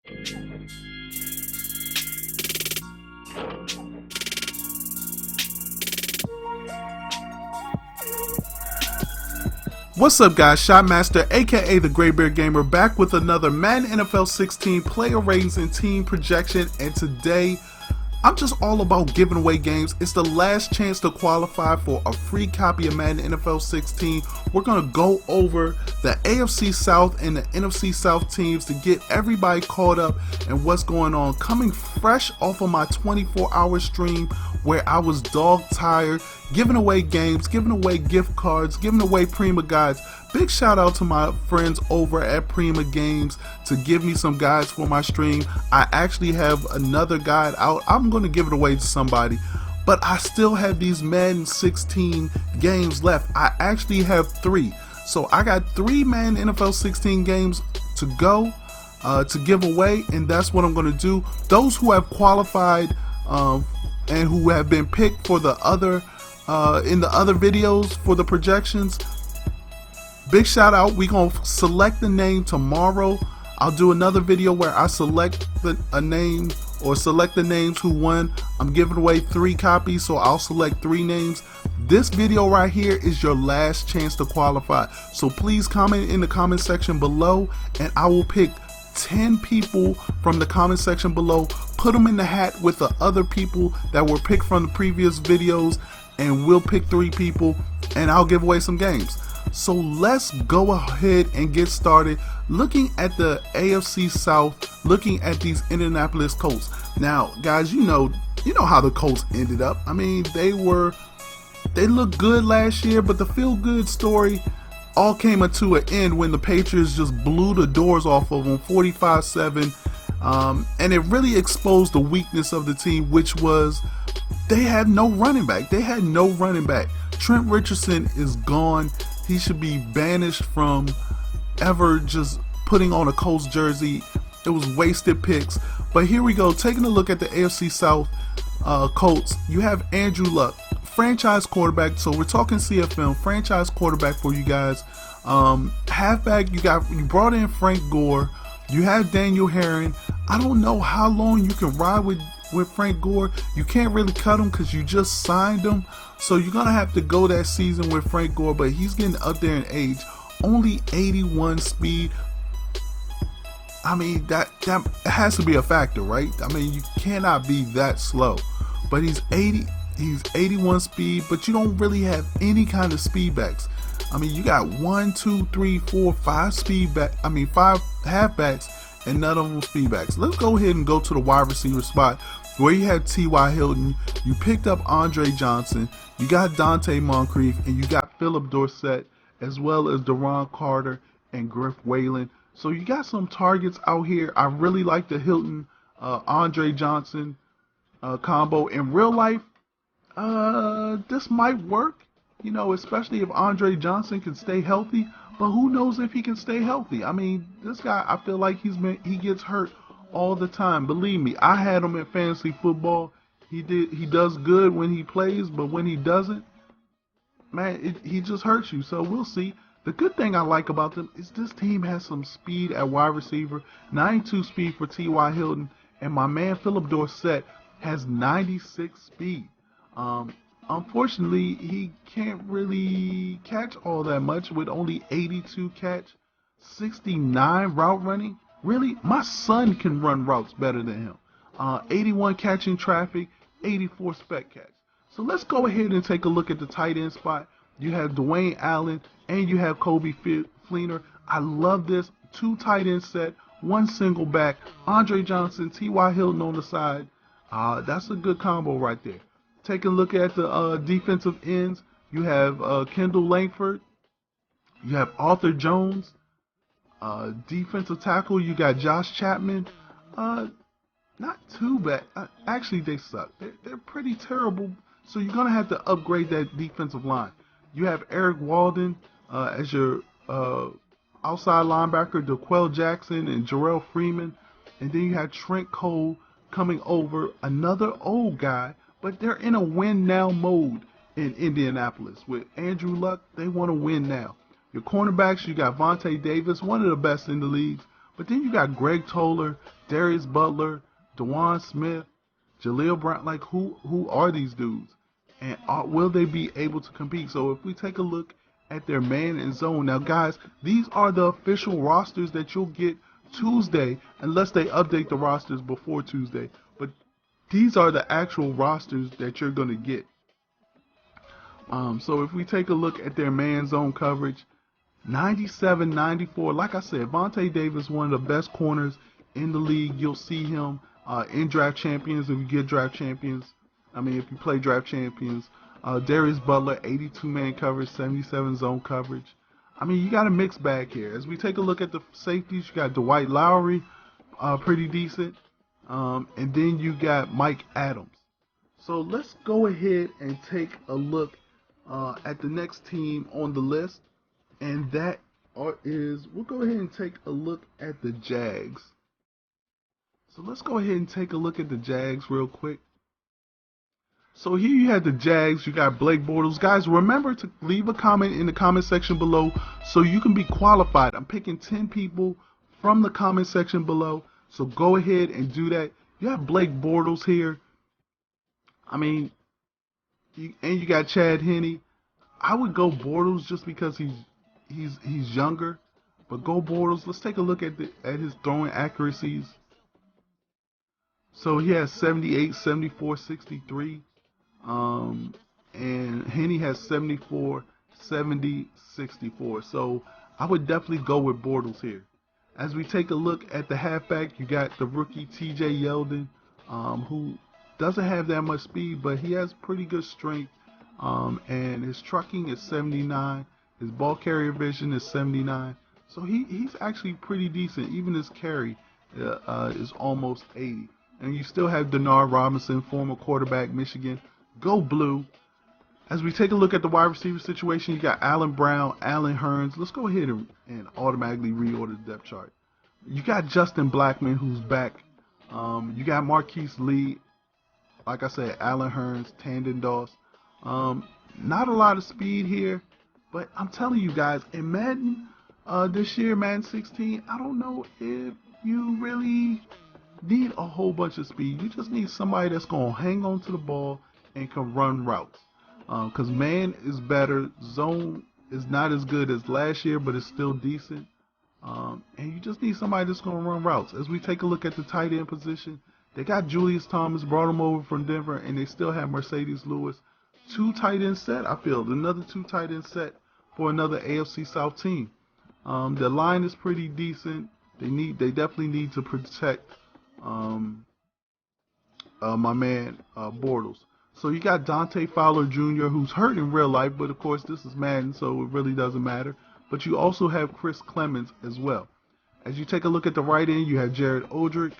What's up, guys? Shotmaster, aka the Graybeard Gamer, back with another Madden NFL 16 player ratings and team projection. And today, I'm just all about giving away games. It's the last chance to qualify for a free copy of Madden NFL 16. We're going to go over the AFC South and the NFC South teams to get everybody caught up and what's going on. Coming fresh off of my 24-hour stream where I was dog tired, giving away games, giving away gift cards, giving away Prima guides. Big shout out to my friends over at Prima Games to give me some guides for my stream. I actually have another guide out. I'm going to give it away to somebody, but I still have these Madden 16 games left. I actually have 3. So I got 3 Madden NFL 16 games to go to give away, and that's what I'm going to do. Those who have qualified and who have been picked for the other in the other videos for the projections, big shout out. We're going to select the name tomorrow. I'll do another video where I select a name or select the names who won. I'm giving away 3 copies, so I'll select 3 names. This video right here is your last chance to qualify. So please comment in the comment section below, and I will pick 10 people from the comment section below, put them in the hat with the other people that were picked from the previous videos, and we'll pick 3 people and I'll give away some games. So let's go ahead and get started looking at the AFC South, looking at these Indianapolis Colts. Now, guys, you know how the Colts ended up. I mean, they looked good last year, but the feel-good story all came to an end when the Patriots just blew the doors off of them 45-7. And it really exposed the weakness of the team, which was they had no running back. Trent Richardson is gone. He should be banished from ever just putting on a Colts jersey. It was wasted picks. But here we go, taking a look at the AFC South Colts. You have Andrew Luck, franchise quarterback. So we're talking CFM, franchise quarterback for you guys. Halfback, you brought in Frank Gore. You have Daniel Herron. I don't know how long you can ride with Frank Gore. You can't really cut him because you just signed him. So you're going to have to go that season with Frank Gore, but he's getting up there in age. Only 81 speed. I mean, that has to be a factor, right? I mean, you cannot be that slow. But he's 81 speed, but you don't really have any kind of speed backs. I mean, you got 5 5 halfbacks, and none of them speedbacks. Let's go ahead and go to the wide receiver spot where you had T.Y. Hilton. You picked up Andre Johnson. You got Dante Moncrief, and you got Philip Dorsett, as well as Deron Carter and Griff Whalen. So you got some targets out here. I really like the Hilton, Andre Johnson combo. In real life, this might work, especially if Andre Johnson can stay healthy. But who knows if he can stay healthy? I mean, this guy, I feel like he gets hurt all the time. Believe me, I had him in fantasy football. He does good when he plays, but when he doesn't, man, he just hurts you. So we'll see. The good thing I like about them is this team has some speed at wide receiver. 92 speed for T.Y. Hilton, and my man Philip Dorsett has 96 speed. Unfortunately, he can't really catch all that much with only 82 catch, 69 route running. Really, my son can run routes better than him. 81 catching traffic, 84 spec catch. So let's go ahead and take a look at the tight end spot. You have Dwayne Allen and you have Kobe Fleener. I love this. 2 tight end set, 1 single back. Andre Johnson, T.Y. Hilton on the side. That's a good combo right there. Take a look at the defensive ends. You have Kendall Langford. You have Arthur Jones. Defensive tackle, you got Josh Chapman. Not too bad. Actually, they suck. They're pretty terrible. So you're going to have to upgrade that defensive line. You have Eric Walden as your outside linebacker, DeQuell Jackson and Jarrell Freeman. And then you have Trent Cole coming over, another old guy. But they're in a win-now mode in Indianapolis. With Andrew Luck, they want to win now. Your cornerbacks, you got Vontae Davis, one of the best in the league. But then you got Greg Toller, Darius Butler, DeJuan Smith, Jaleel Brown. Like, who are these dudes? And will they be able to compete? So if we take a look at their man and zone. Now, guys, these are the official rosters that you'll get Tuesday, unless they update the rosters before Tuesday. But these are the actual rosters that you're going to get. So if we take a look at their man zone coverage, 97-94. Like I said, Vontae Davis, one of the best corners in the league. You'll see him in draft champions if you get draft champions. I mean, if you play draft champions. Darius Butler, 82 man coverage, 77 zone coverage. I mean, you got a mixed bag here. As we take a look at the safeties, you got Dwight Lowry, pretty decent. And then you got Mike Adams. So let's go ahead and take a look at the next team on the list. And that we'll go ahead and take a look at the Jags. So let's go ahead and take a look at the Jags real quick. So here you have the Jags, you got Blake Bortles. Guys, remember to leave a comment in the comment section below so you can be qualified. I'm picking 10 people from the comment section below. So go ahead and do that. You have Blake Bortles here. I mean, and you got Chad Henne. I would go Bortles just because he's younger. But go Bortles. Let's take a look at his throwing accuracies. So he has 78, 74, 63. And Henne has 74, 70, 64. So I would definitely go with Bortles here. As we take a look at the halfback, you got the rookie T.J. Yeldon, who doesn't have that much speed, but he has pretty good strength. And his trucking is 79. His ball carrier vision is 79. So he's actually pretty decent. Even his carry is almost 80. And you still have Denard Robinson, former quarterback, Michigan. Go Blue. As we take a look at the wide receiver situation, you got Allen Brown, Allen Hurns. Let's go ahead and automatically reorder the depth chart. You got Justin Blackman, who's back. You got Marquise Lee. Like I said, Allen Hurns, Tandon Doss. Not a lot of speed here, but I'm telling you guys, in Madden this year, Madden 16, I don't know if you really need a whole bunch of speed. You just need somebody that's going to hang on to the ball and can run routes. Because man is better. Zone is not as good as last year, but it's still decent. And you just need somebody that's going to run routes. As we take a look at the tight end position, they got Julius Thomas, brought him over from Denver, and they still have Mercedes Lewis. 2 tight end set, I feel. Another 2 tight end set for another AFC South team. The line is pretty decent. They definitely need to protect my man Bortles. So you got Dante Fowler Jr., who's hurt in real life, but of course this is Madden, so it really doesn't matter. But you also have Chris Clemens as well. As you take a look at the right end, you have Jared Odrick.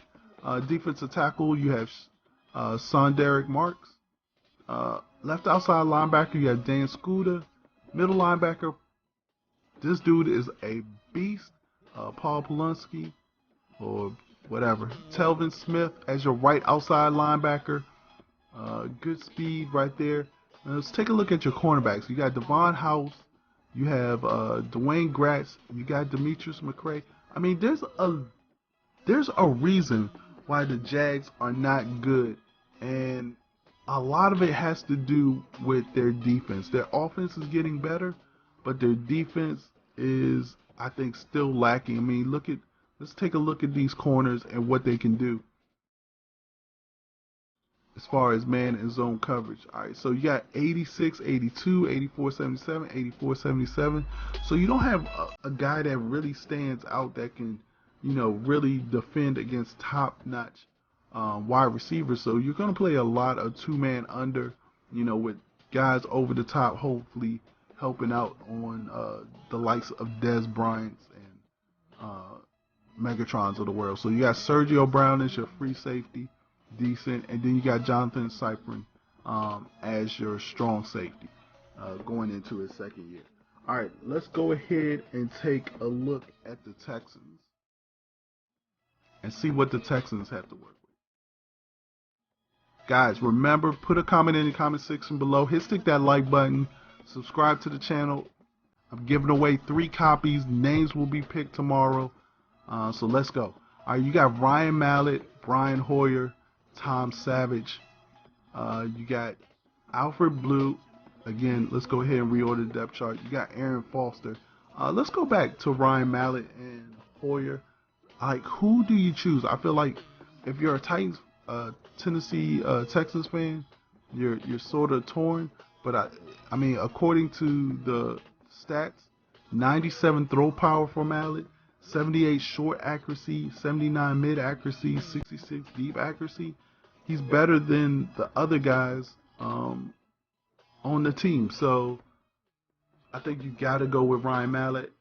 Defensive tackle, you have Sonderic Marks. Left outside linebacker, you have Dan Scooter. Middle linebacker, this dude is a beast. Paul Polunski, or whatever. Telvin Smith as your right outside linebacker. Good speed right there. Now let's take a look at your cornerbacks. You got Devon House. You have Dwayne Gratz. You got Demetrius McCray. I mean, there's a reason why the Jags are not good. And a lot of it has to do with their defense. Their offense is getting better, but their defense is, I think, still lacking. I mean, let's take a look at these corners and what they can do as far as man and zone coverage. All right, so you got 86, 82, 84, 77, 84, 77. So you don't have a guy that really stands out that can, really defend against top-notch wide receivers. So you're going to play a lot of 2-man under, with guys over the top, hopefully helping out on the likes of Dez Bryant's and Megatrons of the world. So you got Sergio Brown as your free safety. Decent, and then you got Jonathan Cyprin as your strong safety going into his second year. All right, let's go ahead and take a look at the Texans and see what the Texans have to work with. Guys, remember, put a comment in the comment section below. Hit that like button. Subscribe to the channel. I'm giving away 3 copies. Names will be picked tomorrow. So let's go. All right, you got Ryan Mallett, Brian Hoyer, Tom Savage. You got Alfred Blue. Again, let's go ahead and reorder the depth chart. You got Aaron Foster. Let's go back to Ryan Mallett and Hoyer. Like, who do you choose? I feel like if you're a Titans, Tennessee, Texans fan, you're sort of torn. But I mean, according to the stats, 97 throw power for Mallett, 78 short accuracy, 79 mid accuracy, 66 deep accuracy. He's better than the other guys on the team. So I think you got to go with Ryan Mallett.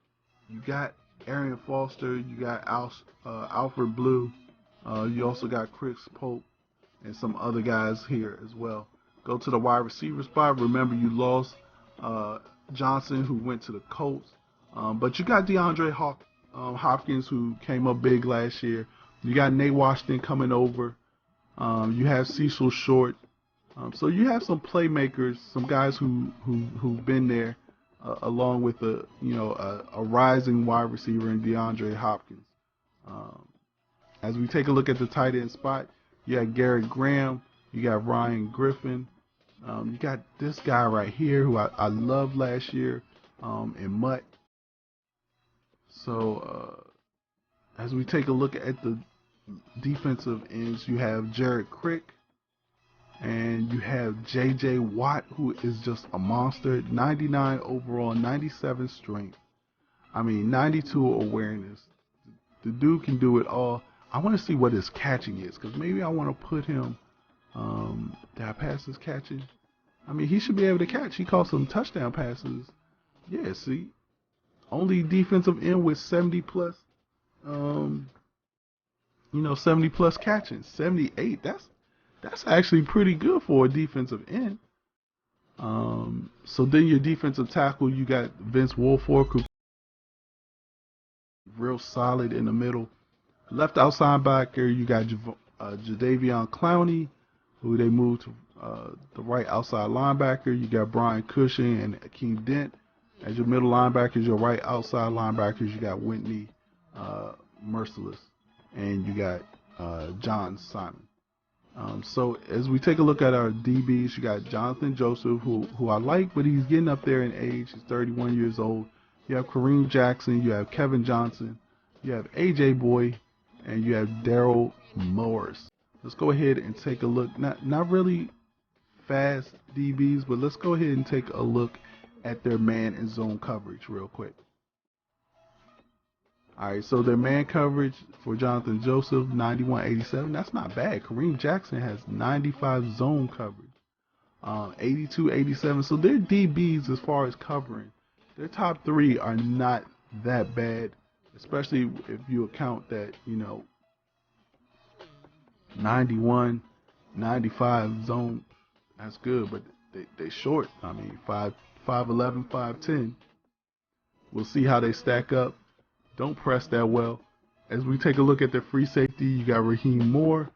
You got Arian Foster. You got Alfred Blue. You also got Chris Pope and some other guys here as well. Go to the wide receiver spot. Remember, you lost Johnson, who went to the Colts. But you got DeAndre Hopkins, who came up big last year. You got Nate Washington coming over. You have Cecil Short. So you have some playmakers, some guys who've been there, along with a rising wide receiver in DeAndre Hopkins. As we take a look at the tight end spot, you got Garrett Graham, you got Ryan Griffin, you got this guy right here who I loved last year, in Mutt. So as we take a look at the defensive ends, you have Jared Crick, and you have J.J. Watt, who is just a monster. 99 overall, 97 strength. I mean, 92 awareness. The dude can do it all. I want to see what his catching is, because maybe I want to put him. Did I pass his catching? I mean, he should be able to catch. He caught some touchdown passes. Yeah, see? Only defensive end with 70 plus, 70 plus catching. 78, that's actually pretty good for a defensive end. So then your defensive tackle, you got Vince Wilfork, who real solid in the middle. Left outside backer, you got Jadeveon Clowney, who they moved to the right outside linebacker. You got Brian Cushing and Akeem Dent as your middle linebackers. Your right outside linebackers, you got Whitney Merciless, and you got John Simon. So as we take a look at our DBs, you got Jonathan Joseph, who I like, but he's getting up there in age. He's 31 years old. You have Kareem Jackson. You have Kevin Johnson. You have A.J. Boy, and you have Daryl Morris. Let's go ahead and take a look. Not really fast DBs, but let's go ahead and take a look at their man and zone coverage real quick. All right, so their man coverage for Jonathan Joseph, 91.87. That's not bad. Kareem Jackson has 95 zone coverage, 82.87. So their DBs, as far as covering, their top three are not that bad, especially if you account that, 91, 95 zone, that's good, but they short. I mean, 5'11", 5'10". We'll see how they stack up. Don't press that well. As we take a look at their free safety, you got Raheem Moore,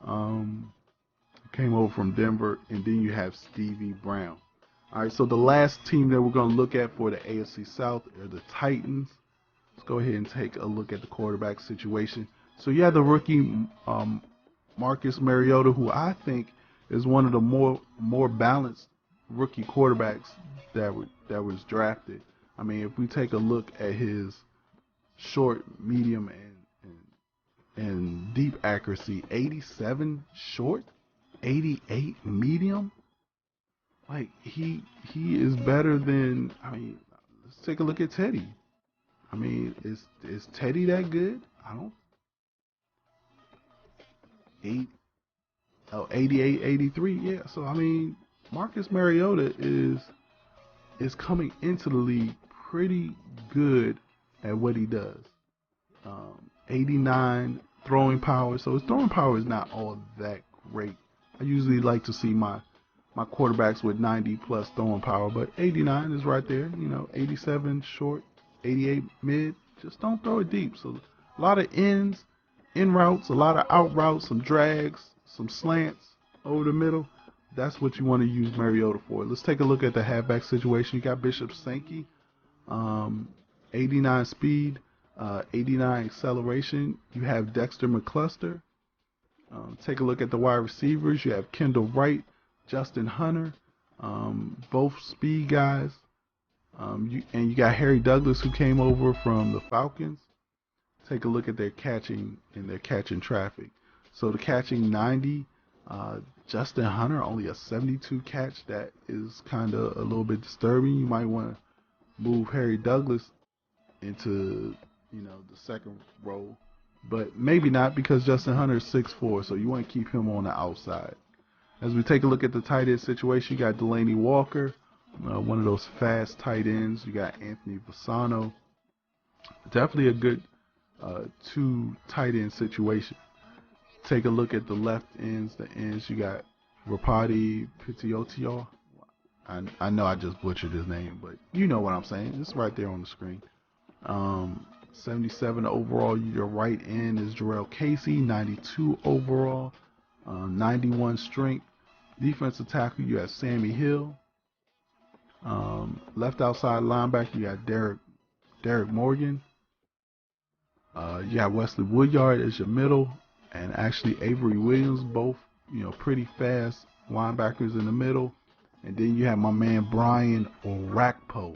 came over from Denver, and then you have Stevie Brown. All right, so the last team that we're going to look at for the AFC South are the Titans. Let's go ahead and take a look at the quarterback situation. So you have the rookie Marcus Mariota, who I think is one of the more balanced rookie quarterbacks that was drafted. I mean, if we take a look at his short, medium, and deep accuracy, 87 short, 88 medium. Like, he is better than, I mean, let's take a look at Teddy. I mean, is Teddy that good? I don't. 88, 83, yeah. So I mean, Marcus Mariota is coming into the league pretty good at what he does. 89 throwing power. So his throwing power is not all that great. I usually like to see my quarterbacks with 90 plus throwing power, but 89 is right there. 87 short, 88 mid. Just don't throw it deep. So a lot of in routes, a lot of out routes, some drags, some slants over the middle. That's what you want to use Mariota for. Let's take a look at the halfback situation. You got Bishop Sankey, 89 speed, 89 acceleration. You have Dexter McCluster. Take a look at the wide receivers. You have Kendall Wright, Justin Hunter, both speed guys. You got Harry Douglas, who came over from the Falcons. Take a look at their catching and their catching traffic. So the catching 90, Justin Hunter only a 72 catch. That is kind of a little bit disturbing. You might want to move Harry Douglas into the second row, but maybe not, because Justin Hunter is 6'4", so you want to keep him on the outside. As we take a look at the tight end situation, you got Delaney Walker, one of those fast tight ends. You got Anthony Fasano. Definitely a good two tight end situation. Take a look at the left ends, the ends. You got Rapati Pitiotior. I know I just butchered his name, but you know what I'm saying. It's right there on the screen. 77 overall. Your right end is Jarrell Casey. 92 overall. 91 strength. Defensive tackle, you have Sammy Hill. Left outside linebacker, you got Derek Morgan. You have Wesley Woodyard as your middle, and actually Avery Williams, both pretty fast linebackers in the middle. And then you have my man Brian Orakpo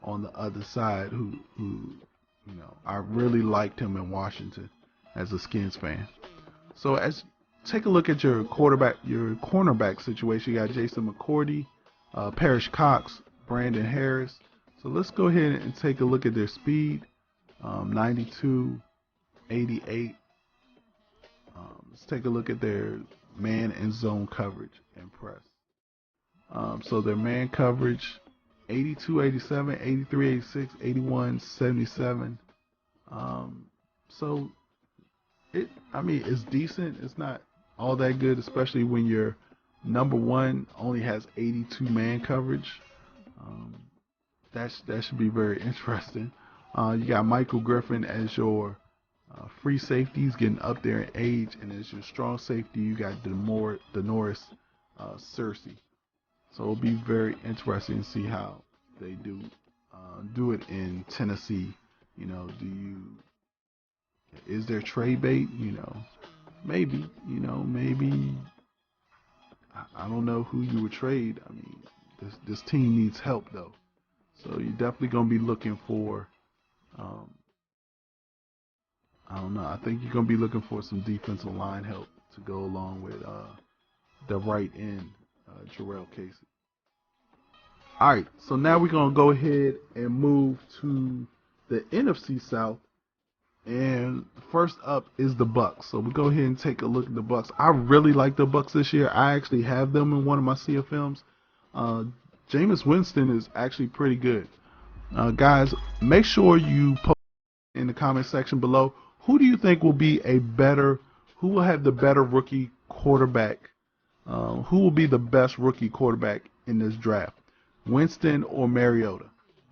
on the other side, who I really liked him in Washington as a Skins fan. So take a look at your cornerback situation. You got Jason McCourty, Parrish Cox, Brandon Harris. So let's go ahead and take a look at their speed. 92, 88. Let's take a look at their man and zone coverage and press. So their man coverage, 82, 87, 83, 86, 81, 77. So it's decent. It's not all that good, especially when your number one only has 82 man coverage. That should be very interesting. You got Michael Griffin as your free safety. He's getting up there in age, and as your strong safety, you got Denoris Cersei. So it'll be very interesting to see how they do it in Tennessee. Is there trade bait? Maybe. I don't know who you would trade. I mean, this team needs help though, so you're definitely gonna be looking for. I don't know. I think you're gonna be looking for some defensive line help to go along with the right end, Jarrell Casey. All right, so now we're gonna go ahead and move to the NFC South. And first up is the Bucks. So we go ahead and take a look at the Bucks. I really like the Bucks this year. I actually have them in one of my CFMs. Jameis Winston is actually pretty good. Guys, make sure you post in the comment section below. Who do you think will be who will have the better rookie quarterback? Who will be the best rookie quarterback in this draft? Winston or Mariota?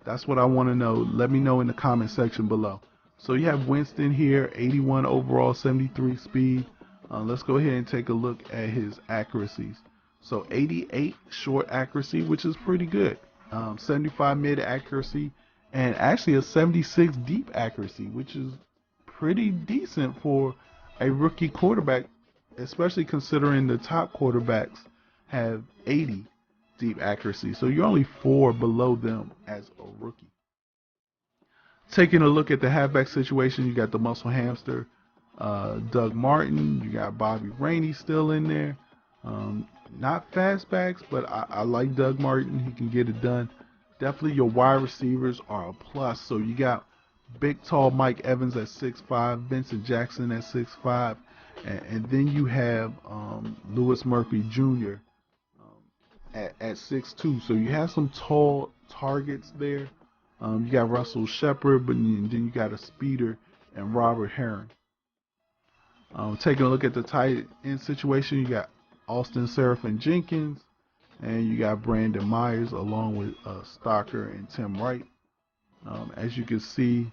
That's what I want to know. Let me know in the comment section below. So you have Winston here, 81 overall, 73 speed. Let's go ahead and take a look at his accuracies. So 88 short accuracy, which is pretty good. 75 mid accuracy, and actually a 76 deep accuracy, which is pretty decent for a rookie quarterback, especially considering the top quarterbacks have 80 deep accuracy. So you're only 4 below them as a rookie. Taking a look at the halfback situation, you got the muscle hamster, Doug Martin. You got Bobby Rainey still in there. Not fastbacks, but I like Doug Martin. He can get it done. Definitely your wide receivers are a plus. So you got big, tall Mike Evans at 6'5", Vincent Jackson at 6'5", and then you have Lewis Murphy Jr. At 6'2". So you have some tall targets there. You got Russell Shepard, but then you got a speeder and Robert Herring. Taking a look at the tight end situation, you got Austin Seraphin Jenkins, and you got Brandon Myers along with Stocker and Tim Wright. As you can see,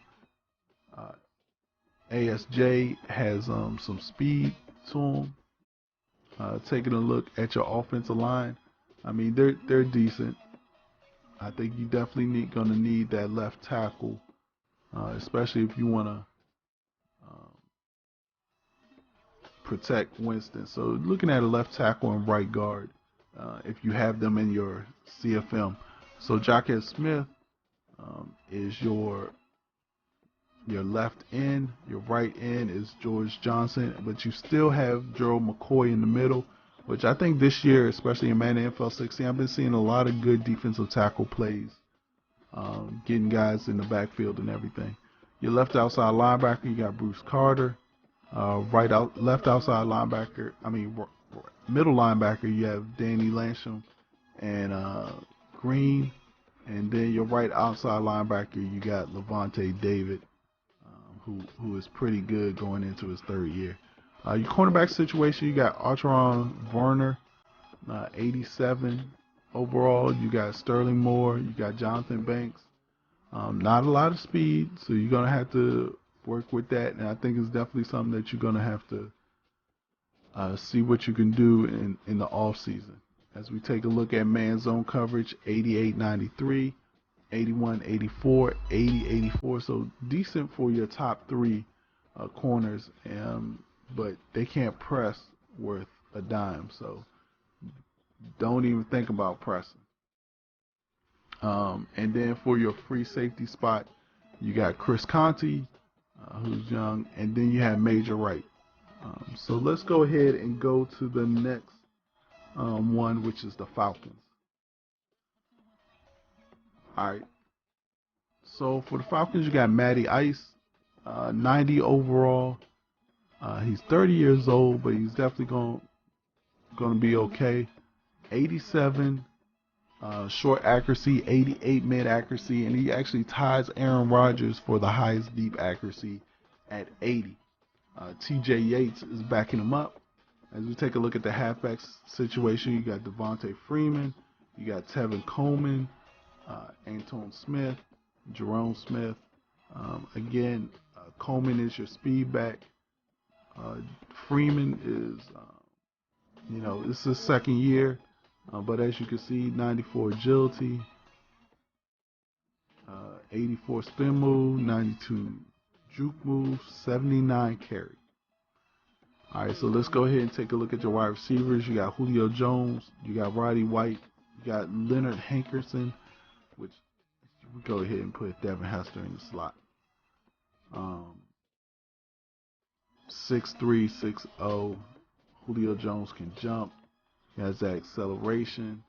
ASJ has some speed to him. Taking a look at your offensive line, I mean they're decent. I think you definitely gonna need that left tackle especially if you want to protect Winston. So looking at a left tackle and right guard, if you have them in your CFM. So Jaquez Smith is your left end. Your right end is George Johnson, but you still have Gerald McCoy in the middle, which I think this year, especially in Madden NFL 16, I've been seeing a lot of good defensive tackle plays, getting guys in the backfield and everything. Your left outside linebacker, you got Bruce Carter. Left outside linebacker, middle linebacker, you have Danny Lansham and Green. And then your right outside linebacker, you got Levante David, who is pretty good going into his third year. Your cornerback situation, you got Arteron Werner, 87 overall. You got Sterling Moore. You got Jonathan Banks. Not a lot of speed, so you're going to have to work with that. And I think it's definitely something that you're going to have to see what you can do in the off season. As we take a look at man zone coverage, 88-93, 81-84, 80-84. So decent for your top three corners, but they can't press worth a dime. So don't even think about pressing. And then for your free safety spot, you got Chris Conti, who's young, and then you have Major Wright. So let's go ahead and go to the next one, which is the Falcons. All right. So for the Falcons, you got Matty Ice, 90 overall. He's 30 years old, but he's definitely going to be okay. 87 short accuracy, 88 mid accuracy, and he actually ties Aaron Rodgers for the highest deep accuracy at 80. TJ Yates is backing him up. As we take a look at the halfback situation, you got Devontae Freeman, you got Tevin Coleman, Anton Smith, Jerome Smith. Coleman is your speed back. Freeman is, this is his second year, but as you can see, 94 agility, 84 spin move, 92 juke move, 79 carry. All right, so let's go ahead and take a look at your wide receivers. You got Julio Jones, you got Roddy White, you got Leonard Hankerson, which we go ahead and put Devin Hester in the slot. 6'3", 6'0". Julio Jones can jump. He has that acceleration.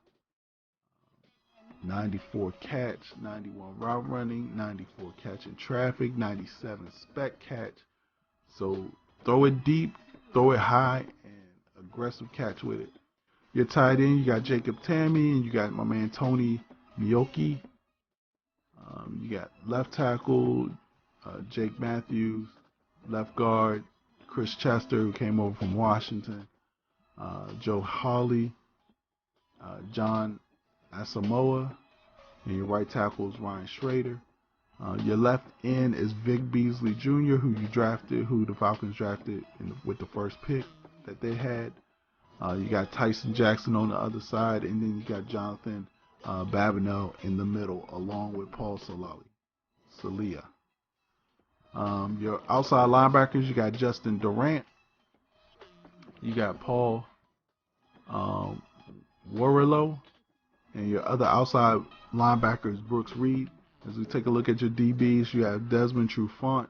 94 catch, 91 route running, 94 catch in traffic, 97 spec catch. So throw it deep, throw it high, and aggressive catch with it. Your tight end, you got Jacob Tammy, and you got my man Tony Miyoki. You got left tackle, Jake Matthews. Left guard, Chris Chester, who came over from Washington. Joe Hawley, John Asamoah. And your right tackle is Ryan Schrader. Your left end is Vic Beasley Jr., who the Falcons drafted with the first pick that they had. You got Tyson Jackson on the other side, and then you got Jonathan Babineau in the middle, along with Paul Salia. Your outside linebackers, you got Justin Durant. You got Paul Warrillow. And your other outside linebacker is Brooks Reed. As we take a look at your DBs, you have Desmond Trufant,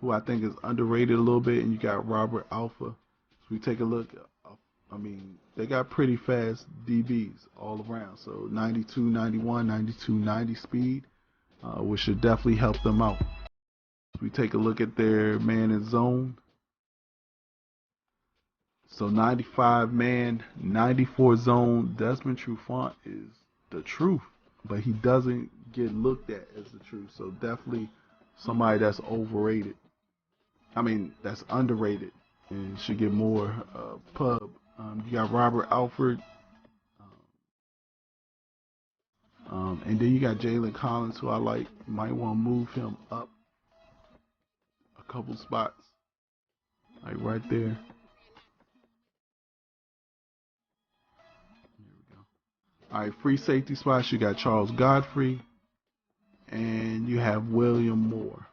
who I think is underrated a little bit, and you got Robert Alpha. As we take a look, they got pretty fast DBs all around. So 92, 91, 92, 90 speed, which should definitely help them out. As we take a look at their man in zone. So 95 man, 94 zone. Desmond Trufant is the truth, but he doesn't get looked at as the truth. So definitely somebody that's overrated. That's underrated and should get more pub. You got Robert Alford. And then you got Jalen Collins, who I like. You might want to move him up a couple spots. Like right there. All right, free safety spots, you got Charles Godfrey, and you have William Moore.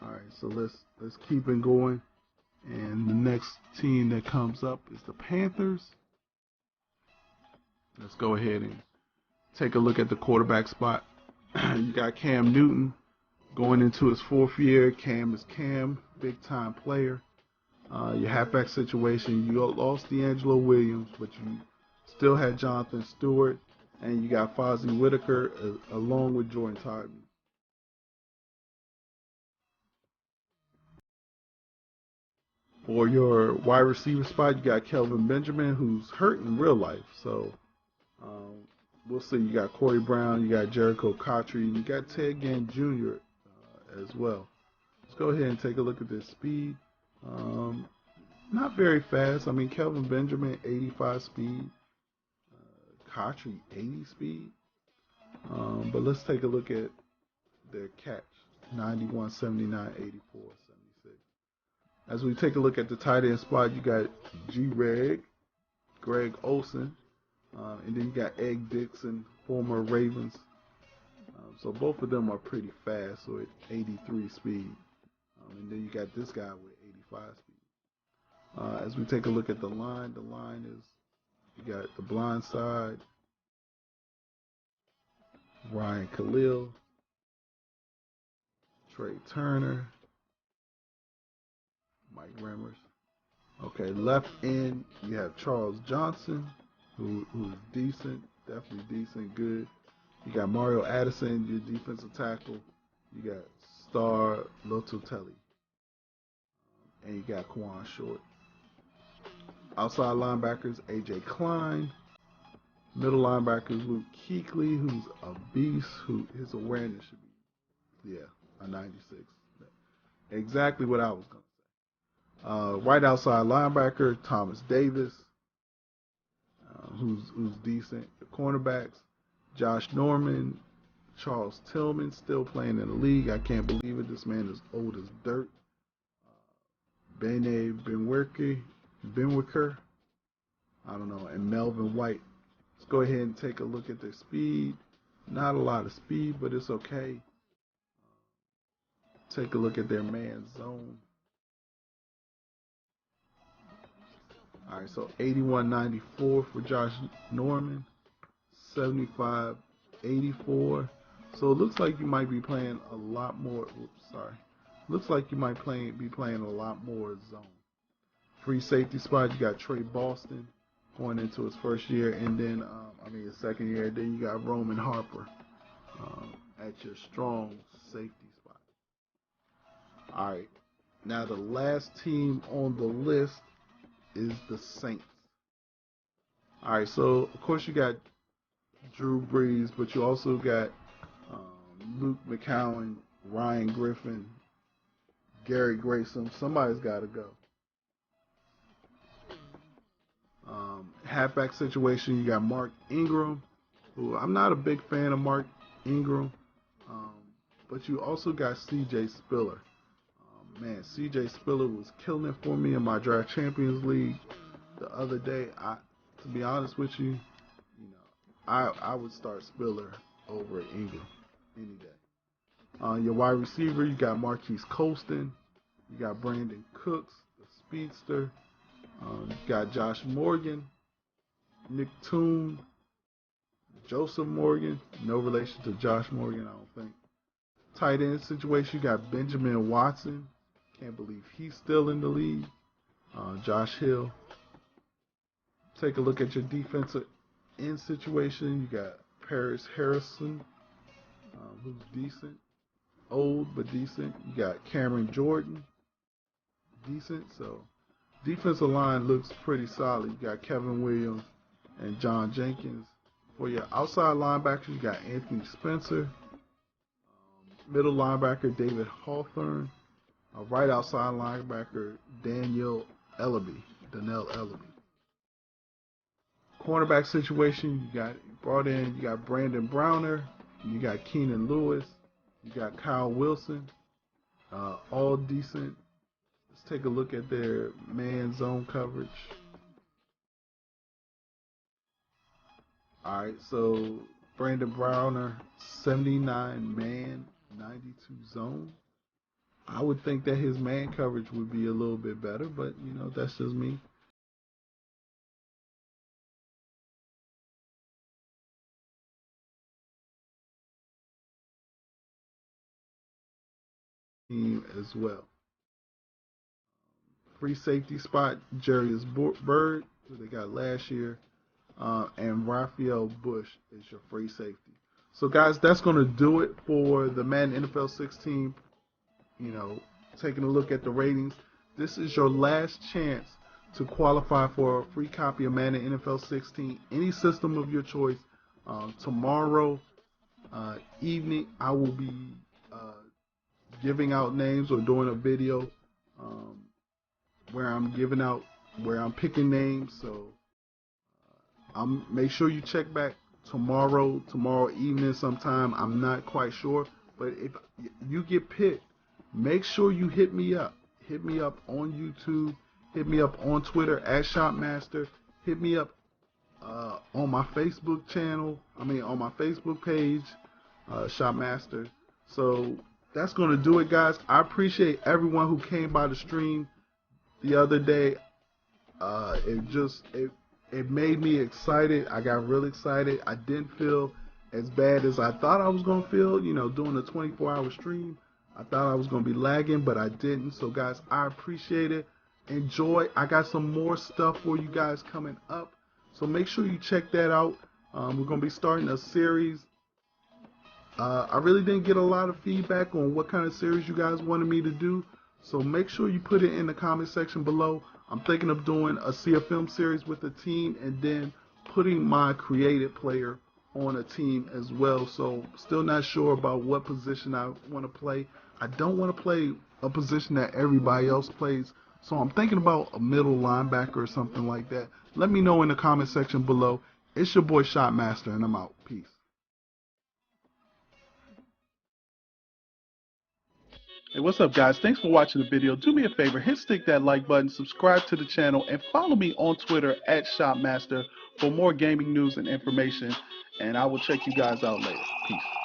All right, so let's keep it going. And the next team that comes up is the Panthers. Let's go ahead and take a look at the quarterback spot. You got Cam Newton going into his fourth year. Cam is Cam, big time player. Your halfback situation, you lost D'Angelo Williams, but you still had Jonathan Stewart, and you got Fozzie Whitaker along with Jordan Todman. For your wide receiver spot, you got Kelvin Benjamin, who's hurt in real life. So um, we'll see. You got Corey Brown, you got Jericho Cottrey, and you got Ted Ginn Jr. As well. Let's go ahead and take a look at their speed. Um, Not very fast. I mean, Kelvin Benjamin, 85 speed. Cottrey, 80 speed. But let's take a look at their catch. 91, 79, 84, 76. As we take a look at the tight end spot, you got Greg Olsen, and then you got Egg Dixon, former Ravens. So both of them are pretty fast, so at 83 speed. And then you got this guy with 85 speed. As we take a look at the line is, you got the blind side, Ryan Khalil, Trey Turner, Mike Remmers. Okay, left end, you have Charles Johnson, who's decent, definitely decent, good. You got Mario Addison, your defensive tackle. You got Star Lotulelli, and you got Kwan Short. Outside linebackers, A.J. Klein. Middle linebackers, Luke Kuechly, who's a beast, who his awareness should be, a 96. Exactly what I was going to say. Right outside linebacker, Thomas Davis, who's decent. The cornerbacks, Josh Norman, Charles Tillman, still playing in the league. I can't believe it. This man is old as dirt. Bene Benwicker, I don't know, and Melvin White. Let's go ahead and take a look at their speed. Not a lot of speed, but it's okay. Take a look at their man zone. All right, so 81.94 for Josh Norman, 75.84. So it looks like you might be playing a lot more. Looks like you might be playing a lot more zone. Free safety spot, you got Trey Boston going into his first year, and then his second year. Then you got Roman Harper at your strong safety spot. All right, now the last team on the list is the Saints. All right, so of course you got Drew Brees, but you also got Luke McCowan, Ryan Griffin, Gary Grayson. Somebody's got to go. Halfback situation, you got Mark Ingram, who I'm not a big fan of Mark Ingram, but you also got C.J. Spiller. Man, C.J. Spiller was killing it for me in my Draft Champions League the other day. To be honest with you, I would start Spiller over Ingram any day. Your wide receiver, you got Marquise Colston, you got Brandon Cooks, the speedster, you got Josh Morgan, Nick Toon, Joseph Morgan, no relation to Josh Morgan, I don't think. Tight end situation, you got Benjamin Watson. Can't believe he's still in the league. Josh Hill. Take a look at your defensive end situation. You got Paris Harrison, who's decent. Old, but decent. You got Cameron Jordan, decent. So defensive line looks pretty solid. You got Kevin Williams and John Jenkins. For your outside linebackers, you got Anthony Spencer. Middle linebacker, David Hawthorne. Right outside linebacker, Dannell Ellerbe. Cornerback situation, you got Brandon Browner, you got Keenan Lewis, you got Kyle Wilson, all decent. Let's take a look at their man zone coverage. All right, so Brandon Browner, 79 man, 92 zone. I would think that his man coverage would be a little bit better, but that's just me. Team as well. Free safety spot, Jarius Bird, who they got last year, and Raphael Bush is your free safety. So, guys, that's going to do it for the Madden NFL 16. You know, taking a look at the ratings. This is your last chance to qualify for a free copy of Madden NFL 16, any system of your choice. Tomorrow evening, I will be uh, giving out names or doing a video um, where I'm giving out, where I'm picking names. So I'm make sure you check back tomorrow evening sometime. I'm not quite sure, but if you get picked, make sure you hit me up. Hit me up on YouTube. Hit me up on Twitter at Shopmaster. Hit me up on my Facebook channel. On my Facebook page, Shopmaster. So that's gonna do it, guys. I appreciate everyone who came by the stream the other day. It made me excited. I got really excited. I didn't feel as bad as I thought I was gonna feel. Doing a 24-hour stream. I thought I was gonna be lagging, but I didn't. So guys, I appreciate it. Enjoy. I got some more stuff for you guys coming up. So make sure you check that out. We're gonna be starting a series. I really didn't get a lot of feedback on what kind of series you guys wanted me to do. So make sure you put it in the comment section below. I'm thinking of doing a CFM series with a team and then putting my created player on a team as well. So still not sure about what position I want to play. I don't want to play a position that everybody else plays. So I'm thinking about a middle linebacker or something like that. Let me know in the comment section below. It's your boy Shotmaster, and I'm out. Peace. Hey, what's up, guys? Thanks for watching the video. Do me a favor, stick that like button, subscribe to the channel, and follow me on Twitter at Shopmaster for more gaming news and information. And I will check you guys out later. Peace.